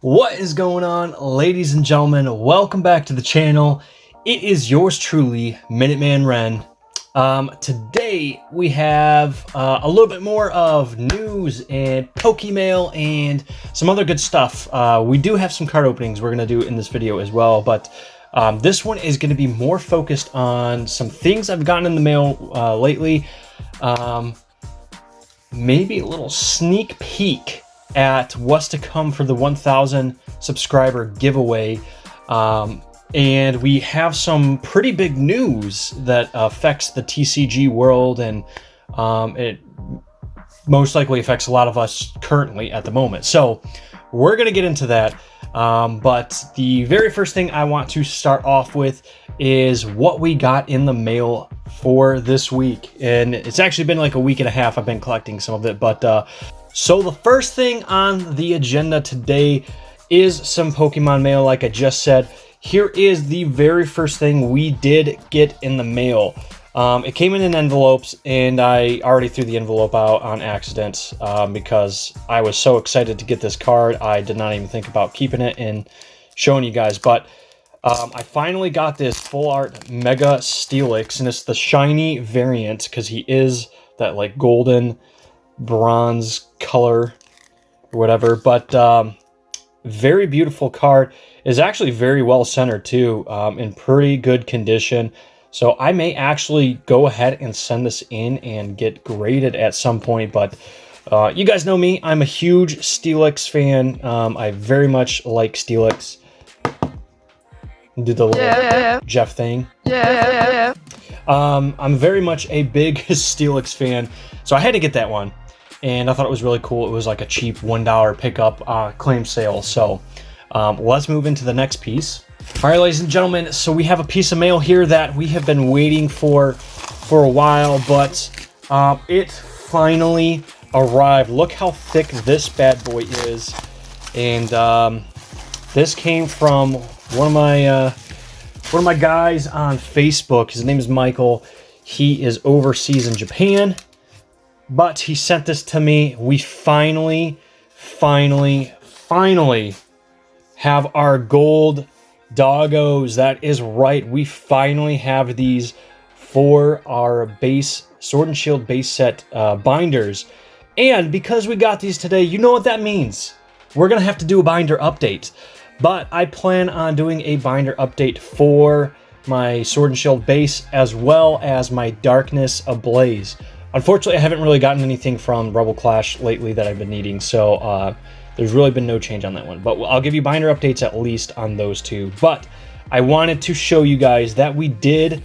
What is going on, ladies and gentlemen? Welcome back to the channel. It is yours truly, Minuteman Ren. Today we have a little bit more of news and Pokemail and some other good stuff. We do have some card openings we're going to do in this video as well, but this one is going to be more focused on some things I've gotten in the mail lately. Maybe a little sneak peek at what's to come for the 1,000 subscriber giveaway. And we have some pretty big news that affects the TCG world, and it most likely affects a lot of us currently at the moment. So we're going to get into that. But the very first thing I want to start off with is what we got in the mail for this week. And it's actually been like a week and a half. I've been collecting some of it, but so the first thing on the agenda today is some Pokemon mail, like I just said. Here is the very first thing we did get in the mail. It came in envelopes, and I already threw the envelope out on accident because I was so excited to get this card. I did not even think about keeping it and showing you guys. But I finally got this full art Mega Steelix, and it's the shiny variant because he is that like golden bronze color or whatever. But very beautiful card. Is actually very well centered too, in pretty good condition. So I may actually go ahead and send this in and get graded at some point. But you guys know me, I'm a huge Steelix fan. I very much like Steelix. Do the little Jeff thing. I'm very much a big Steelix fan, so I had to get that one. And I thought it was really cool. It was like a cheap $1 pickup claim sale. So let's move into the next piece. All right, ladies and gentlemen, so we have a piece of mail here that we have been waiting for a while, but it finally arrived. Look how thick this bad boy is. And this came from one of my guys on Facebook. His name is Michael. He is overseas in Japan, but he sent this to me. We finally have our gold doggos. That is right. We finally have these for our base Sword and Shield base set binders. And because we got these today, you know what that means. We're going to have to do a binder update. But I plan on doing a binder update for my Sword and Shield base as well as my Darkness Ablaze. Unfortunately, I haven't really gotten anything from Rebel Clash lately that I've been needing, so there's really been no change on that one. But I'll give you binder updates at least on those two. But I wanted to show you guys that we did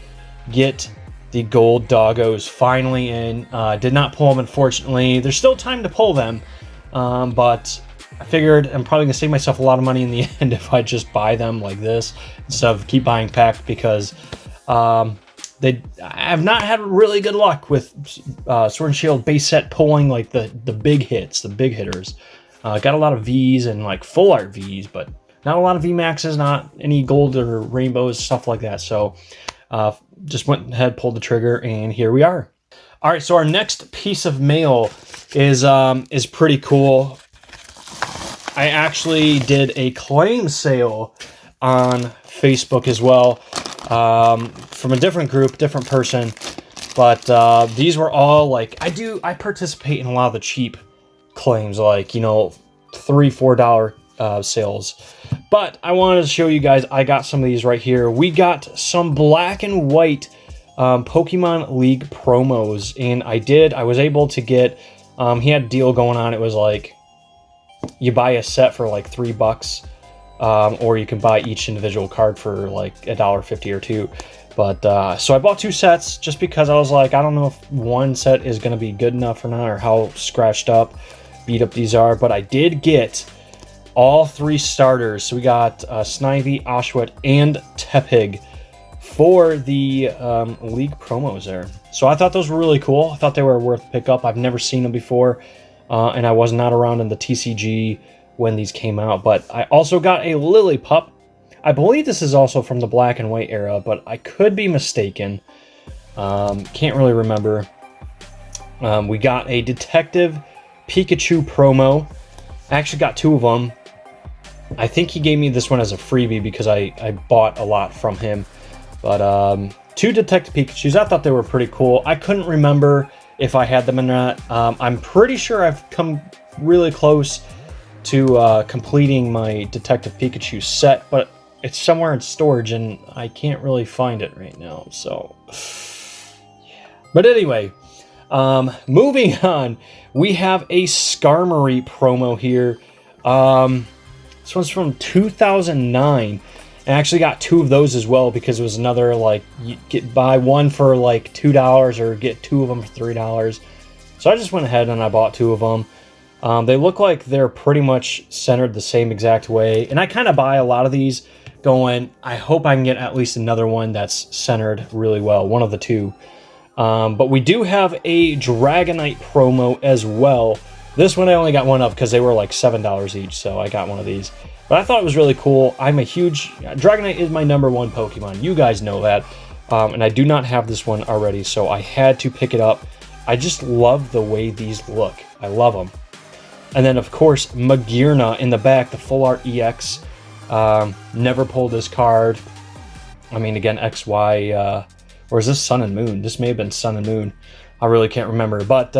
get the gold doggos finally in. Did not pull them, unfortunately. There's still time to pull them, but I figured I'm probably going to save myself a lot of money in the end if I just buy them like this instead of keep buying packed, because I have not had really good luck with Sword and Shield base set pulling like the big hits, the big hitters. Got a lot of Vs and like full art Vs, but not a lot of VMAXs, not any gold or rainbows, stuff like that. So just went ahead, pulled the trigger, and here we are. All right, so our next piece of mail is pretty cool. I actually did a claim sale on Facebook as well. From a different group, different person, but these were all like, I participate in a lot of the cheap claims, like, you know, $3-4 sales. But I wanted to show you guys, I got some of these right here. We got some black and white Pokemon League promos, and I was able to get, he had a deal going on. It was like, you buy a set for like $3, or you can buy each individual card for like $1.50 or $2. But so I bought 2 sets just because I was like, I don't know if one set is going to be good enough or not, or how scratched up, beat up these are. But I did get all 3 starters. So we got Snivy, Oshawott, and Tepig for the League promos there. So I thought those were really cool. I thought they were worth pickup. I've never seen them before, and I was not around in the TCG when these came out. But I also got a Lillipup. I believe this is also from the black and white era, but I could be mistaken. Can't really remember. We got a Detective Pikachu promo. I actually got 2 of them. I think he gave me this one as a freebie because I bought a lot from him. But 2 Detective Pikachus, I thought they were pretty cool. I couldn't remember if I had them or not. I'm pretty sure I've come really close to completing my Detective Pikachu set, but it's somewhere in storage and I can't really find it right now, so yeah. But anyway, moving on, we have a Skarmory promo here. This one's from 2009. I actually got 2 of those as well because it was another, like, you buy one for like $2 or get 2 of them for $3. So I just went ahead and I bought 2 of them. They look like they're pretty much centered the same exact way. And I kind of buy a lot of these going, I hope I can get at least another one that's centered really well. One of the 2. But we do have a Dragonite promo as well. This one I only got one of because they were like $7 each. So I got one of these. But I thought it was really cool. I'm a huge... Dragonite is my #1 Pokemon. You guys know that. And I do not have this one already. So I had to pick it up. I just love the way these look. I love them. And then, of course, Magearna in the back, the Full Art EX. Never pulled this card. I mean, again, XY, or is this Sun and Moon? This may have been Sun and Moon. I really can't remember. But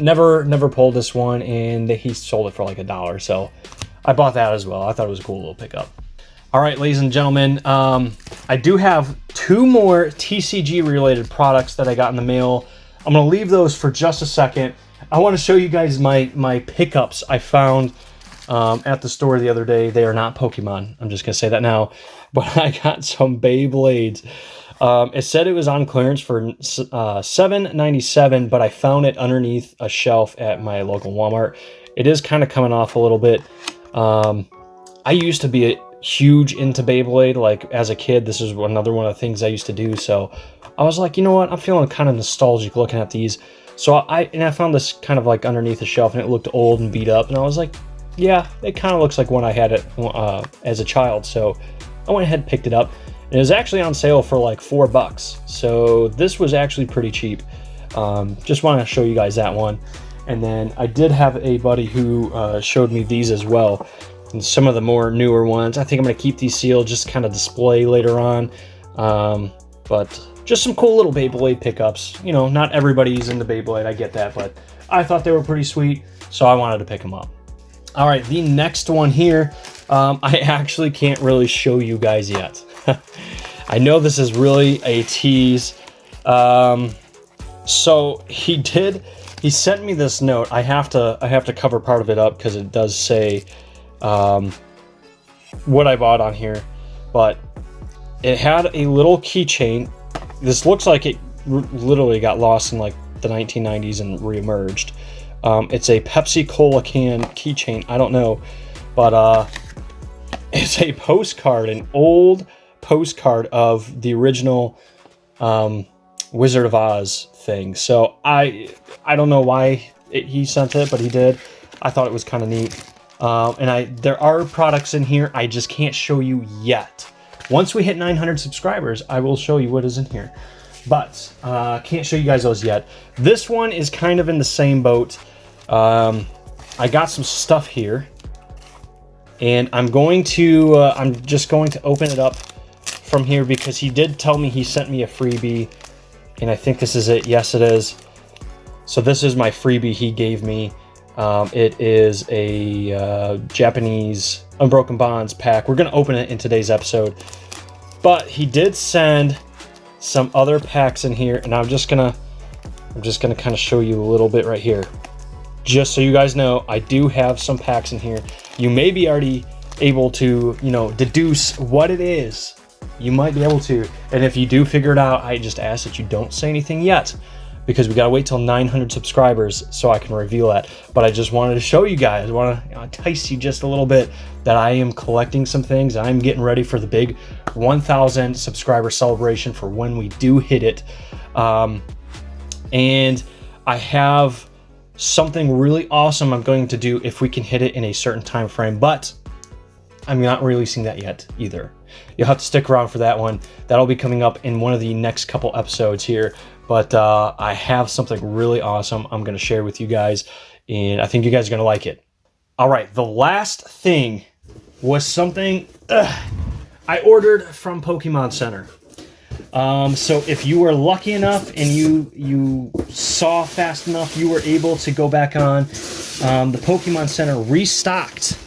never pulled this one, and he sold it for like $1. So I bought that as well. I thought it was a cool little pickup. All right, ladies and gentlemen, I do have 2 more TCG-related products that I got in the mail. I'm going to leave those for just a second. I want to show you guys my pickups I found at the store the other day. They are not Pokemon. I'm just going to say that now. But I got some Beyblades. It said it was on clearance for $7.97, but I found it underneath a shelf at my local Walmart. It is kind of coming off a little bit. I used to be huge into Beyblade. Like, as a kid, this is another one of the things I used to do. So I was like, you know what? I'm feeling kind of nostalgic looking at these. So I found this kind of like underneath the shelf, and it looked old and beat up, and I was like, yeah, it kind of looks like when I had it as a child. So I went ahead and picked it up. And it was actually on sale for like $4. So this was actually pretty cheap. Just want to show you guys that one. And then I did have a buddy who showed me these as well. And some of the more newer ones. I think I'm going to keep these sealed, just kind of display later on. But just some cool little Beyblade pickups. You know, not everybody's into Beyblade, I get that, but I thought they were pretty sweet, so I wanted to pick them up. All right, the next one here, I actually can't really show you guys yet. I know this is really a tease. So he sent me this note. I have to cover part of it up because it does say what I bought on here, but it had a little keychain. This looks like it literally got lost in like the 1990s and reemerged. It's a Pepsi Cola can keychain. I don't know, but it's a postcard, an old postcard of the original Wizard of Oz thing. So I don't know why he sent it, but he did. I thought it was kind of neat. And there are products in here I just can't show you yet. Once we hit 900 subscribers, I will show you what is in here. But can't show you guys those yet. This one is kind of in the same boat. I got some stuff here, and I'm just going to open it up from here because he did tell me he sent me a freebie, and I think this is it. Yes, it is. So this is my freebie he gave me. It is a Japanese Unbroken Bonds pack. We're going to open it in today's episode. But he did send some other packs in here, and I'm just gonna kind of show you a little bit right here. Just so you guys know, I do have some packs in here. You may be already able to, deduce what it is. You might be able to. And if you do figure it out, I just ask that you don't say anything yet, because we gotta wait till 900 subscribers so I can reveal that. But I just wanted to show you guys, I want to entice you just a little bit, that I am collecting some things. I'm getting ready for the big 1,000 subscriber celebration for when we do hit it. And I have something really awesome I'm going to do if we can hit it in a certain time frame, but I'm not releasing that yet either. You'll have to stick around for that one. That'll be coming up in one of the next couple episodes here. But I have something really awesome I'm going to share with you guys, and I think you guys are going to like it. All right, the last thing was something I ordered from Pokemon Center. So if you were lucky enough and you saw fast enough, you were able to go back on. The Pokemon Center restocked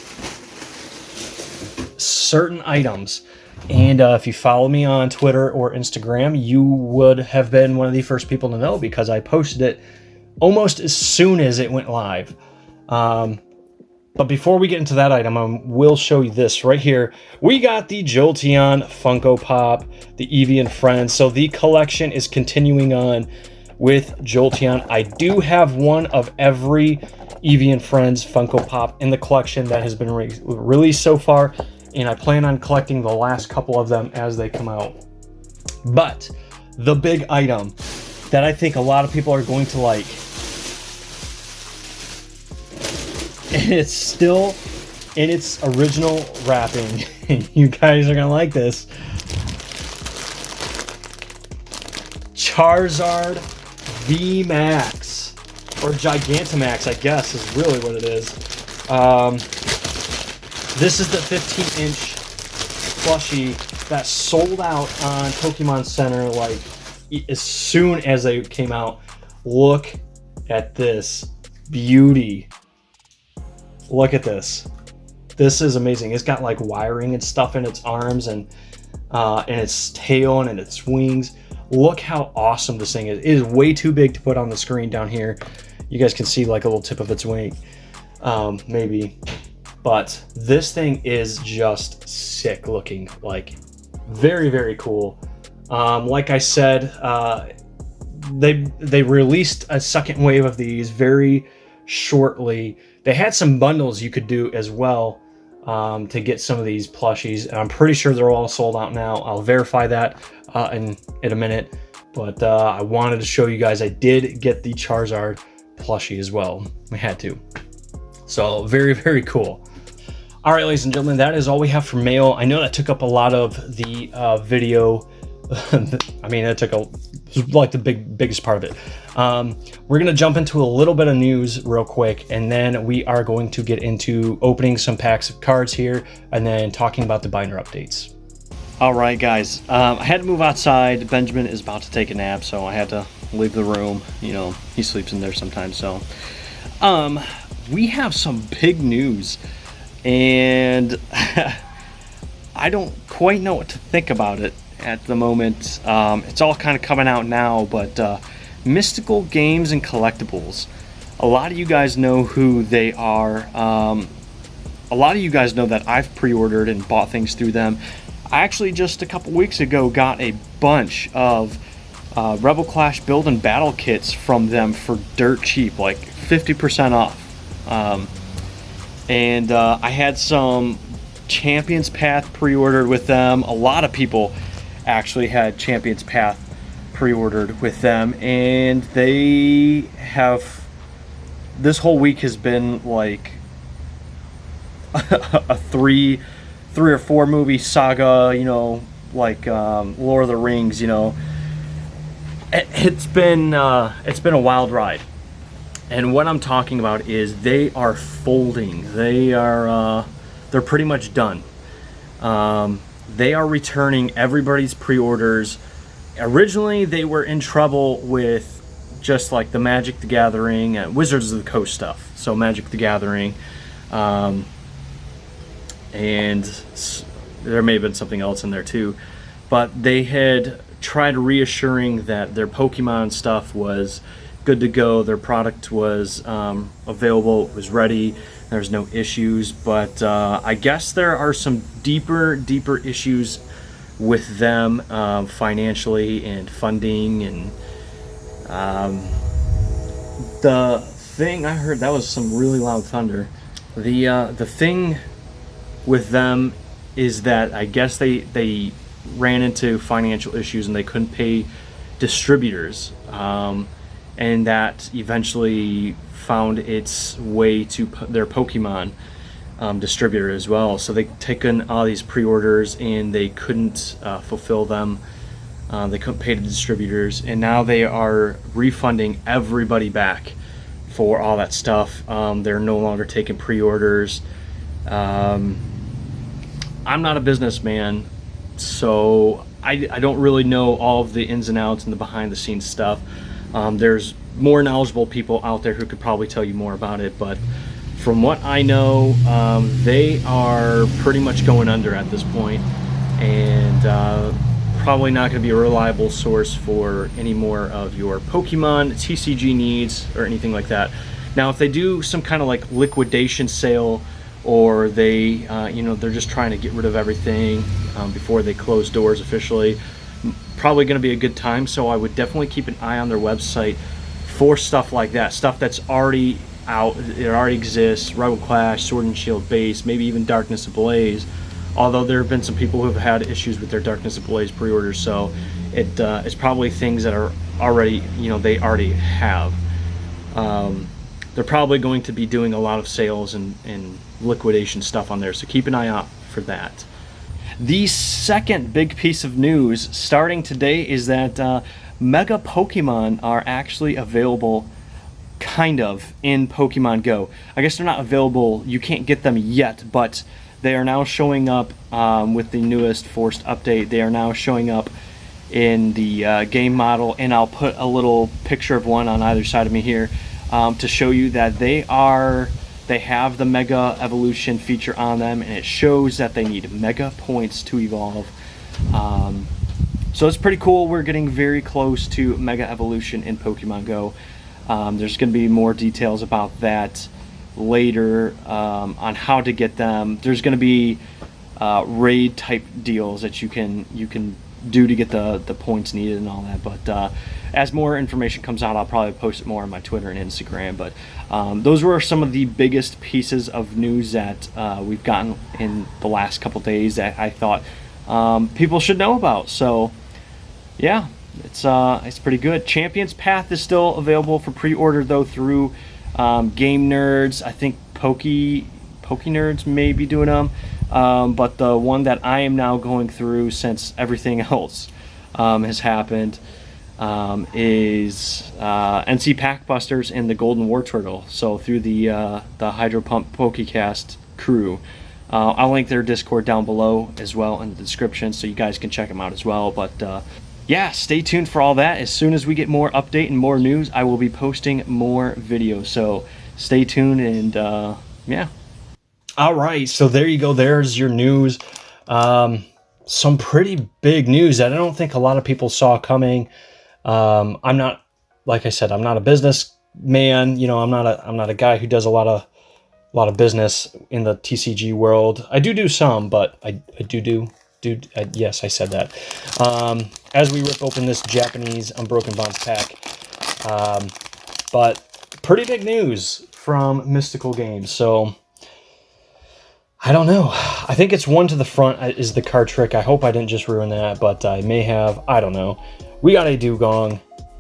certain items. And if you follow me on Twitter or Instagram, you would have been one of the first people to know because I posted it almost as soon as it went live. But before we get into that item, I will show you this right here. We got the Jolteon Funko Pop, the Eevee and Friends. So the collection is continuing on with Jolteon. I do have one of every Eevee and Friends Funko Pop in the collection that has been released so far, and I plan on collecting the last couple of them as they come out. But the big item that I think a lot of people are going to like, and it's still in its original wrapping, and you guys are gonna like this. Charizard VMAX, or Gigantamax, I guess is really what it is. This is the 15-inch plushie that sold out on Pokemon Center like as soon as they came out. Look at this beauty. Look at this. This is amazing. It's got like wiring and stuff in its arms and its tail and in its wings. Look how awesome this thing is. It is way too big to put on the screen down here. You guys can see like a little tip of its wing, maybe. But this thing is just sick looking. Like very, very cool. Like I said, they released a second wave of these very shortly. They had some bundles you could do as well to get some of these plushies. And I'm pretty sure they're all sold out now. I'll verify that in a minute. But I wanted to show you guys I did get the Charizard plushie as well. I had to. So very, very cool. All right, ladies and gentlemen, that is all we have for mail. I know that took up a lot of the video. I mean, that took like the biggest part of it. We're gonna jump into a little bit of news real quick, and then we are going to get into opening some packs of cards here, and then talking about the binder updates. All right, guys. I had to move outside. Benjamin is about to take a nap, so I had to leave the room. You know, he sleeps in there sometimes. So, we have some big news, and I don't quite know what to think about it at the moment. It's all kind of coming out now, but Mystical Games and Collectibles, a lot of you guys know who they are. A lot of you guys know that I've pre-ordered and bought things through them. I actually just a couple weeks ago got a bunch of Rebel Clash build and battle kits from them for dirt cheap, like 50% off. And I had some Champions Path pre-ordered with them. A lot of people actually had Champions Path pre-ordered with them, and they have, this whole week has been like a three or four movie saga, you know, like Lord of the Rings, you know. It's been a wild ride. And what I'm talking about is they are folding. They're pretty much done. They are returning everybody's pre-orders. Originally, they were in trouble with just like the Magic the Gathering and Wizards of the Coast stuff. So Magic the Gathering, and there may have been something else in there too. But they had tried reassuring that their Pokemon stuff was good to go. Their product was available, it was ready. There's no issues, but I guess there are some deeper issues with them financially and funding. And the thing I heard, that was some really loud thunder. The thing with them is that I guess they ran into financial issues and they couldn't pay distributors, and that eventually found its way to their Pokemon distributor as well. So they taken all these pre-orders and they couldn't fulfill them. They couldn't pay the distributors, and now they are refunding everybody back for all that stuff. They're no longer taking pre-orders. I'm not a businessman, so I don't really know all of the ins and outs and the behind the scenes stuff. There's more knowledgeable people out there who could probably tell you more about it, but from what I know, they are pretty much going under at this point, and probably not going to be a reliable source for any more of your Pokemon TCG needs or anything like that. Now, if they do some kind of like liquidation sale, or they, they're just trying to get rid of everything before they close doors officially, probably going to be a good time. So I would definitely keep an eye on their website for stuff like that, stuff that's already out, it already exists, Rival Clash, Sword and Shield base, maybe even Darkness Ablaze. Although there have been some people who have had issues with their Darkness Ablaze pre-orders, so it's probably things that are already, they already have. They're probably going to be doing a lot of sales and liquidation stuff on there, so keep an eye out for that. The second big piece of news starting today is that Mega Pokemon are actually available kind of in Pokemon Go. I guess they're not available, you can't get them yet, but they are now showing up with the newest forced update. They are now showing up in the game model, and I'll put a little picture of one on either side of me here to show you that they have the Mega Evolution feature on them, and it shows that they need Mega Points to evolve. So it's pretty cool. We're getting very close to Mega Evolution in Pokemon Go. There's going to be more details about that later on how to get them. There's going to be raid type deals that you can do to get the points needed and all that, but as more information comes out, I'll probably post it more on my Twitter and Instagram. But those were some of the biggest pieces of news that we've gotten in the last couple days that I thought people should know about. So yeah, it's pretty good. Champions Path is still available for pre-order though through Game Nerds. I think PokeNews may be doing them, but the one that I am now going through, since everything else has happened, is NC Packbusters and the Golden War Turtle. So through the Hydro Pump Pokecast crew. I'll link their Discord down below as well in the description, so you guys can check them out as well. But yeah, stay tuned for all that. As soon as we get more update and more news, I will be posting more videos. So stay tuned, and yeah. All right, so there you go. There's your news. Some pretty big news that I don't think a lot of people saw coming. I'm not, like I said, I'm not a businessman. I'm not a guy who does a lot of business in the TCG world. I do some, but I do. Yes, I said that. As we rip open this Japanese Unbroken Bonds pack, but pretty big news from Mystical Games. So I don't know. I think it's one to the front is the card trick. I hope I didn't just ruin that, but I may have. I don't know. We got a Dugong,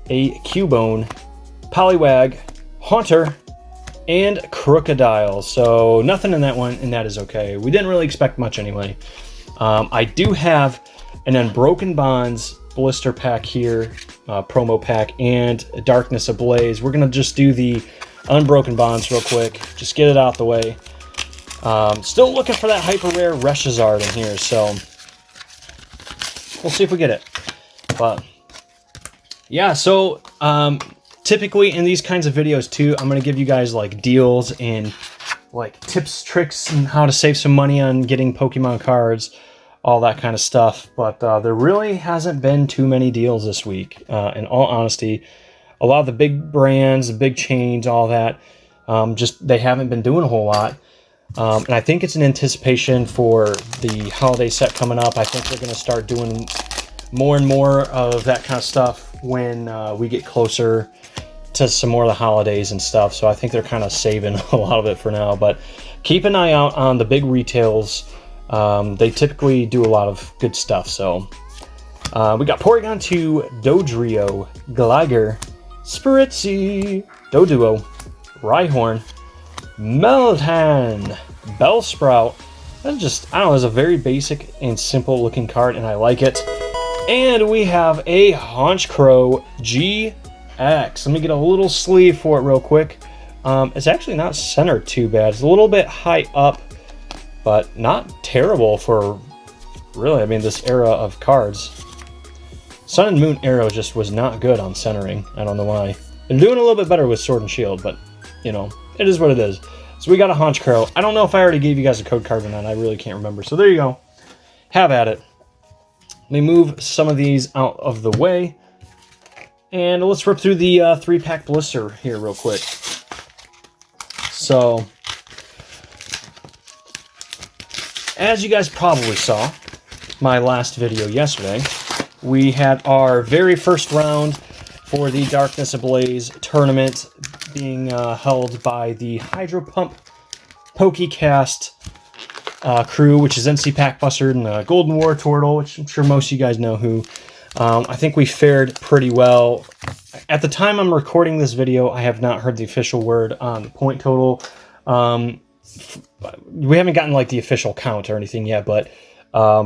a Cubone, Poliwag, Haunter, and Crocodile. So nothing in that one, and that is okay. We didn't really expect much anyway. I do have an Unbroken Bonds blister pack here, promo pack, and Darkness Ablaze. We're going to just do the Unbroken Bonds real quick. Just get it out the way. Still looking for that hyper rare Reshazard in here, so we'll see if we get it. But yeah, so typically in these kinds of videos too, I'm going to give you guys like deals and like tips, tricks, and how to save some money on getting Pokemon cards, all that kind of stuff. But there really hasn't been too many deals this week, in all honesty. A lot of the big brands, the big chains, all that, just they haven't been doing a whole lot. And I think it's an anticipation for the holiday set coming up. I think they're going to start doing more and more of that kind of stuff when we get closer to some more of the holidays and stuff. So I think they're kind of saving a lot of it for now. But keep an eye out on the big retails. They typically do a lot of good stuff. So we got Porygon 2, Dodrio, Gligar, Spritzy, Doduo, Rhyhorn, Meltan, Bellsprout. That's just, I don't know, it's a very basic and simple looking card, and I like it. And we have a Honchkrow GX. Let me get a little sleeve for it real quick. It's actually not centered too bad. It's a little bit high up but not terrible for, really, I mean, this era of cards. Sun and Moon Arrow just was not good on centering. I don't know why. They're doing a little bit better with Sword and Shield, but, you know, it is what it is. So we got a Honchkrow. I don't know if I already gave you guys a code card or not. I really can't remember. So there you go. Have at it. Let me move some of these out of the way. And let's rip through the 3-pack blister here real quick. So, as you guys probably saw, my last video yesterday, we had our very first round for the Darkness Ablaze tournament being held by the Hydro Pump PokeCast crew, which is NC Packbuster and the Golden War Turtle, which I'm sure most of you guys know who. I think we fared pretty well. At the time I'm recording this video, I have not heard the official word on the point total. We haven't gotten like the official count or anything yet, but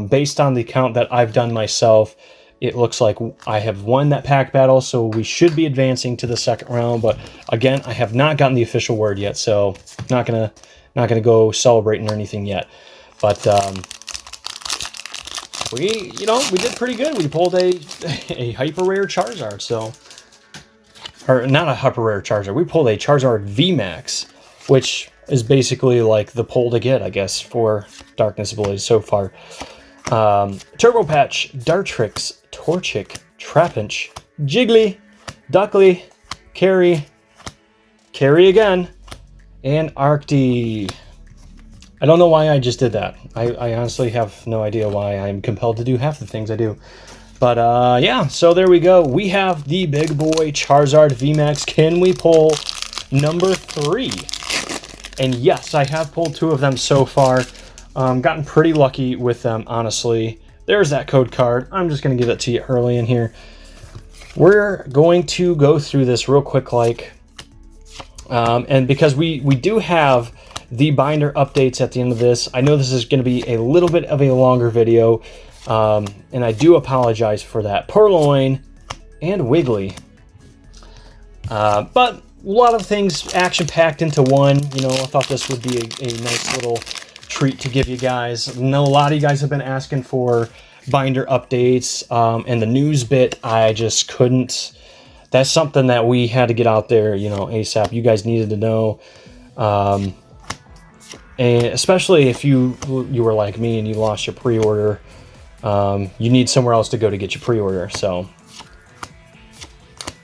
based on the count that I've done myself, it looks like I have won that pack battle, so we should be advancing to the second round. But again, I have not gotten the official word yet, so not gonna go celebrating or anything yet. But we did pretty good. We pulled a hyper rare Charizard, so, or not a hyper rare Charizard. We pulled a Charizard VMAX, which is basically like the pull to get, I guess, for Darkness Ablaze so far. Turbo Patch, Dartrix, Torchic, Trapinch, Jiggly, Duckley, Carry again, and Arcty. I don't know why I just did that. I honestly have no idea why I'm compelled to do half the things I do. But yeah, so there we go. We have the big boy Charizard VMAX. Can we pull number 3? And yes, I have pulled 2 of them so far. Gotten pretty lucky with them, honestly. There's that code card. I'm just going to give it to you early in here. We're going to go through this real quick, and because we do have the binder updates at the end of this. I know this is going to be a little bit of a longer video, and I do apologize for that. Purloin and Wiggly. But a lot of things action-packed into one. You know, I thought this would be a nice little treat to give you guys. I know a lot of you guys have been asking for binder updates, and the news bit, I just couldn't. That's something that we had to get out there, you know, ASAP. You guys needed to know. And especially if you were like me and you lost your pre-order, you need somewhere else to go to get your pre-order. So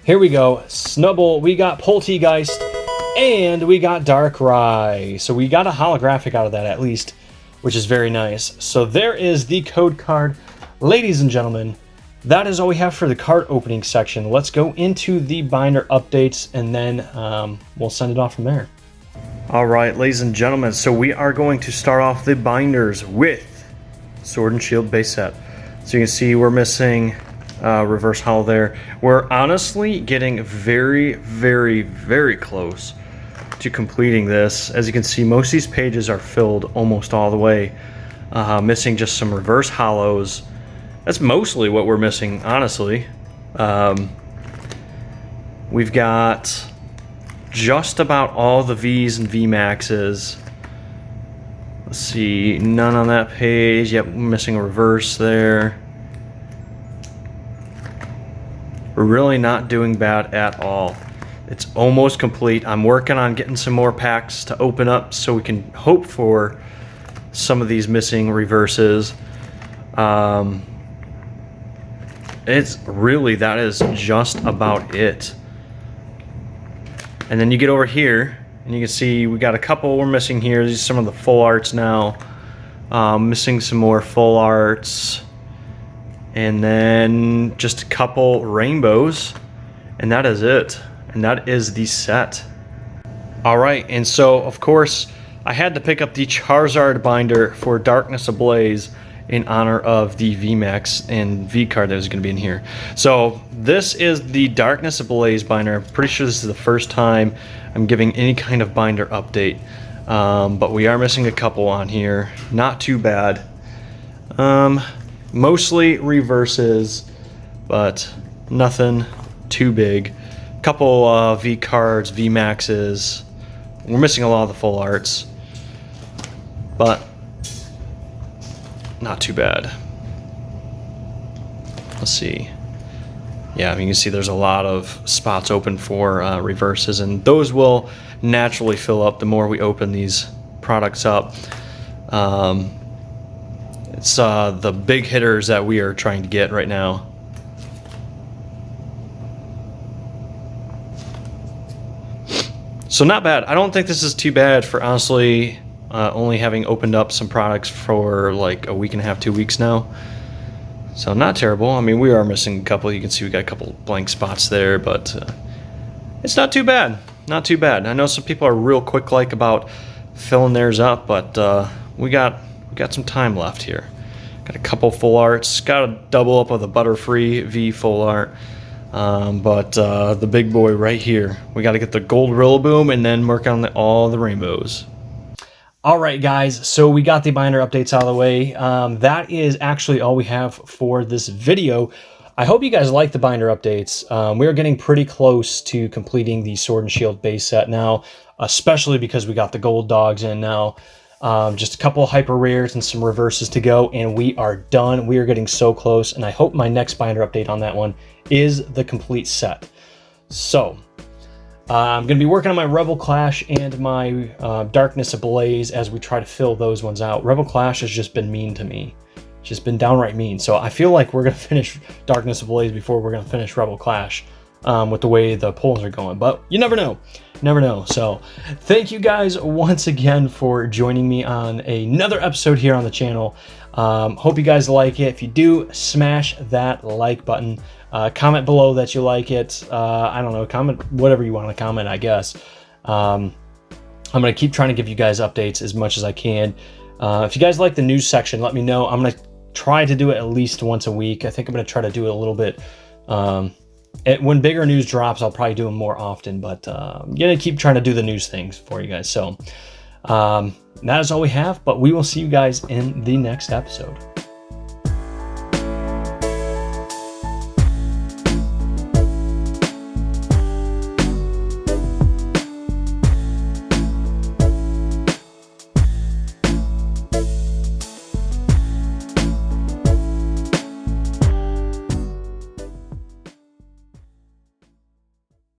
here we go. Snubbull, we got Poltegeist, and we got Darkrai. So we got a holographic out of that at least, which is very nice. So there is the code card. Ladies and gentlemen, that is all we have for the card opening section. Let's go into the binder updates, and then we'll send it off from there. All right, ladies and gentlemen, so we are going to start off the binders with Sword and Shield base set. So you can see we're missing reverse holo there. We're honestly getting very, very, very close to completing this. As you can see, most of these pages are filled almost all the way. Missing just some reverse holos. That's mostly what we're missing, honestly. We've got just about all the V's and VMAXs. Let's see, none on that page. Yep, we're missing a reverse there. We're really not doing bad at all. It's almost complete. I'm working on getting some more packs to open up so we can hope for some of these missing reverses. It's really, that is just about it. And then you get over here, and you can see we got a couple we're missing here. These are some of the full arts now. Missing some more full arts. And then just a couple rainbows. And that is it. And that is the set. Alright, and so, of course, I had to pick up the Charizard binder for Darkness Ablaze in honor of the VMAX and V card that was going to be in here. So this is the Darkness Ablaze binder. I'm pretty sure this is the first time I'm giving any kind of binder update. But we are missing a couple on here. Not too bad. Mostly reverses, but nothing too big. Couple V cards, VMAXs. We're missing a lot of the full arts. But not too bad. Let's see. Yeah, you can see there's a lot of spots open for reverses, and those will naturally fill up the more we open these products up. It's the big hitters that we are trying to get right now. So not bad. I don't think this is too bad for honestly only having opened up some products for like a week and a half, 2 weeks now. So not terrible. I mean, we are missing a couple. You can see we got a couple blank spots there, but it's not too bad. Not too bad. I know some people are real quick like about filling theirs up, but we got some time left here. Got a couple full arts. Got a double up of the Butterfree V full art. But the big boy right here, we got to get the gold Rillaboom and then work on all the rainbows. All right, guys, so we got the binder updates out of the way. That is actually all we have for this video. I hope you guys like the binder updates. We're getting pretty close to completing the Sword and Shield base set now, especially because we got the gold dogs in now. Just a couple of hyper rares and some reverses to go, and we are done. We are getting so close, and I hope my next binder update on that one is the complete set. So I'm going to be working on my Rebel Clash and my Darkness Ablaze as we try to fill those ones out. Rebel Clash has just been mean to me. It's just been downright mean. So I feel like we're going to finish Darkness Ablaze before we're going to finish Rebel Clash with the way the polls are going. But you never know. Never know. So thank you guys once again for joining me on another episode here on the channel. Hope you guys like it. If you do, smash that like button. Comment below that you like it. I don't know, comment whatever you want to comment, I guess. I'm going to keep trying to give you guys updates as much as I can. If you guys like the news section, let me know. I'm going to try to do it at least once a week. I think I'm going to try to do it a little bit. When bigger news drops, I'll probably do them more often, but I'm going to keep trying to do the news things for you guys. So that is all we have, but we will see you guys in the next episode.